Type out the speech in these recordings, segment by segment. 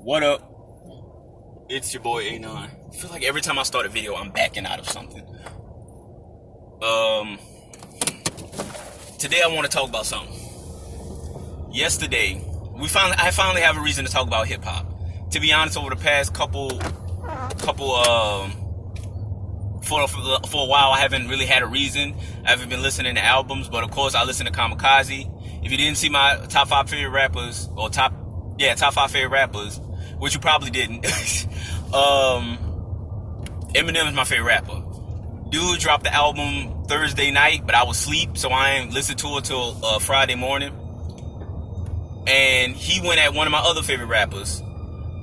What up? It's your boy Anon. I feel like every time I start a video, I'm backing out of something. Today I want to talk about something. Yesterday, I finally have a reason to talk about hip hop. To be honest, over the past couple for a while, I haven't really had a reason. I haven't been listening to albums, but of course, I listen to Kamikaze. If you didn't see my top 5 favorite rappers, or top 5 favorite rappers, which you probably didn't, Eminem is my favorite rapper. Dude dropped the album Thursday night, but I was asleep, so I ain't listened to it till Friday morning. And he went at one of my other favorite rappers.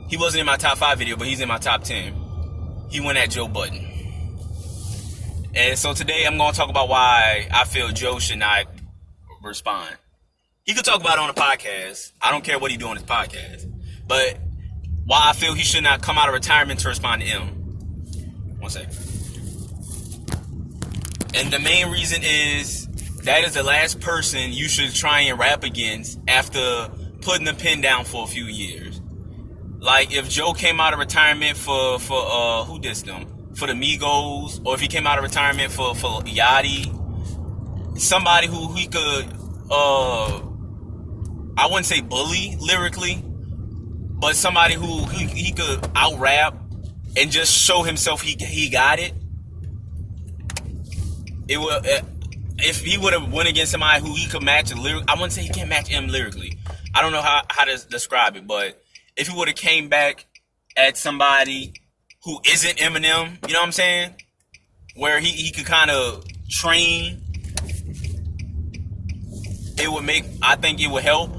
He wasn't in my top 5 video, but he's in my top 10. He went at Joe Budden. And so today I'm going to talk about why I feel Joe should not respond. He could talk about it on a podcast. I don't care what he do on his podcast. But why I feel he should not come out of retirement to respond to him. One second. And the main reason is that is the last person you should try and rap against after putting the pen down for a few years. Like if Joe came out of retirement for who dissed him? For the Migos, or if he came out of retirement for Yachty, somebody who he could I wouldn't say bully lyrically, but somebody who he could out rap and just show himself he got it. It would if he would have went against somebody who he could match lyric. I wouldn't say he can't match him lyrically. I don't know how to describe it, but if he would have came back at somebody who isn't Eminem, you know what I'm saying? Where he could kind of train, I think it would help.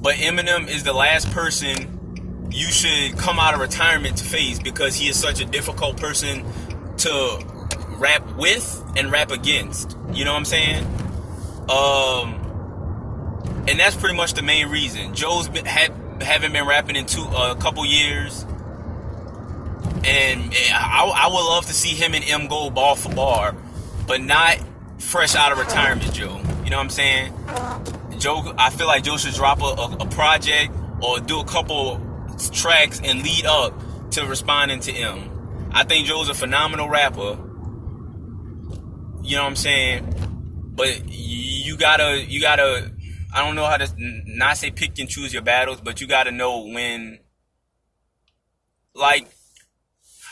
But Eminem is the last person you should come out of retirement to face, because he is such a difficult person to rap with and rap against. You know what I'm saying? And that's pretty much the main reason. Joe's haven't been rapping in a couple years. And I would love to see him and M go bar for bar, but not fresh out of retirement, Joe. You know what I'm saying? Joe, I feel like Joe should drop a project or do a couple tracks and lead up to responding to M. I think Joe's a phenomenal rapper. You know what I'm saying? But you gotta, I don't know how to not say pick and choose your battles, but you gotta know when, like,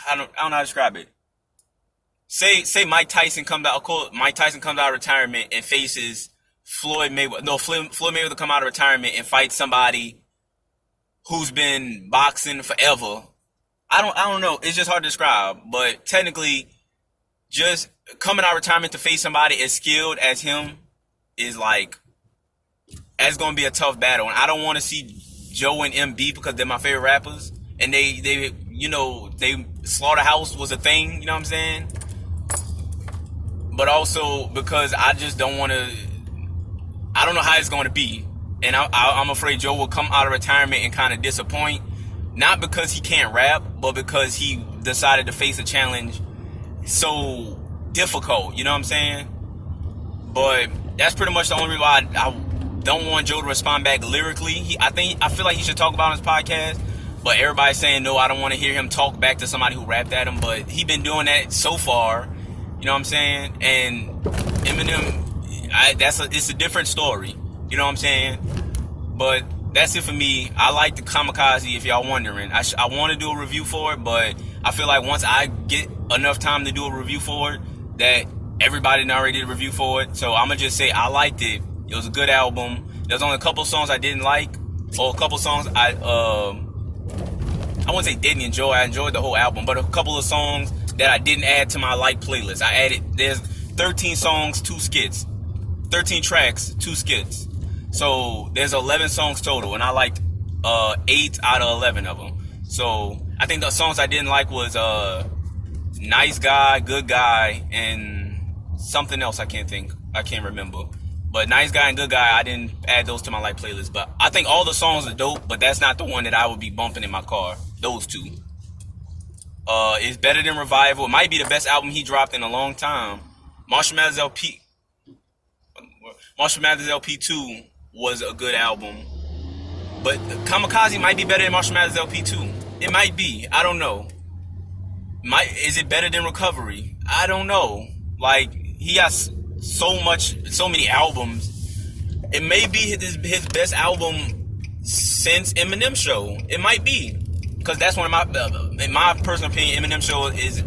I don't know how to describe it. Say Mike Tyson comes out. Mike Tyson comes out of retirement and faces Floyd Mayweather. No, Floyd Mayweather come out of retirement and fight somebody who's been boxing forever. I don't know. It's just hard to describe. But technically, just coming out of retirement to face somebody as skilled as him is like, that's gonna be a tough battle. And I don't want to see Joe and MB because they're my favorite rappers, and they Slaughterhouse was a thing, you know what I'm saying? But also because I just don't want to, I don't know how it's going to be. And I'm afraid Joe will come out of retirement and kind of disappoint. Not because he can't rap, but because he decided to face a challenge so difficult, you know what I'm saying? But that's pretty much the only reason why I don't want Joe to respond back lyrically. I feel like he should talk about it on his podcast. But everybody's saying, no, I don't want to hear him talk back to somebody who rapped at him. But he been doing that so far. You know what I'm saying? And Eminem, it's a different story. You know what I'm saying? But that's it for me. I like the Kamikaze, if y'all wondering. I want to do a review for it, but I feel like once I get enough time to do a review for it, that everybody already did a review for it. So I'm going to just say I liked it. It was a good album. There's only a couple songs I didn't like. Or a couple songs I wouldn't say didn't enjoy. I enjoyed the whole album, but a couple of songs that I didn't add to my like playlist. There's 13 songs, 2 skits. 13 tracks, 2 skits. So there's 11 songs total, and I liked 8 out of 11 of them. So I think the songs I didn't like was Nice Guy, Good Guy, and something else I can't remember. But Nice Guy and Good Guy, I didn't add those to my like playlist. But I think all the songs are dope, but that's not the one that I would be bumping in my car. Those 2. It's better than Revival. It might be the best album he dropped in a long time. Marshall Mathers LP 2 was a good album. But Kamikaze might be better than Marshall Mathers LP too. It might be. I don't know. Is it better than Recovery? I don't know. Like, he has so many albums. It may be his best album since Eminem Show. It might be, because that's one of in my personal opinion, Eminem Show is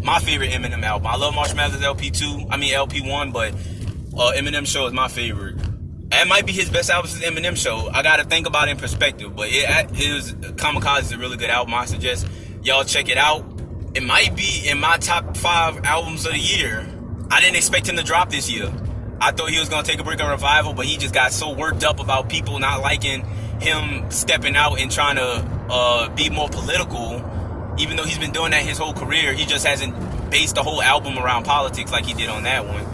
my favorite Eminem album. I love Marshall Mathers LP1, but Eminem Show is my favorite. It might be his best album since Eminem Show. I gotta think about it in perspective, but Kamikaze is a really good album. I suggest y'all check it out. It might be in my top 5 albums of the year. I didn't expect him to drop this year. I thought he was gonna take a break on Revival, but he just got so worked up about people not liking him stepping out and trying to be more political. Even though he's been doing that his whole career, he just hasn't based the whole album around politics like he did on that one.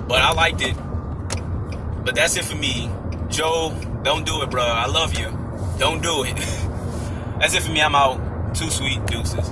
But I liked it. But that's it for me. Joe, don't do it, bro. I love you. Don't do it. That's it for me. I'm out. Too sweet. Deuces.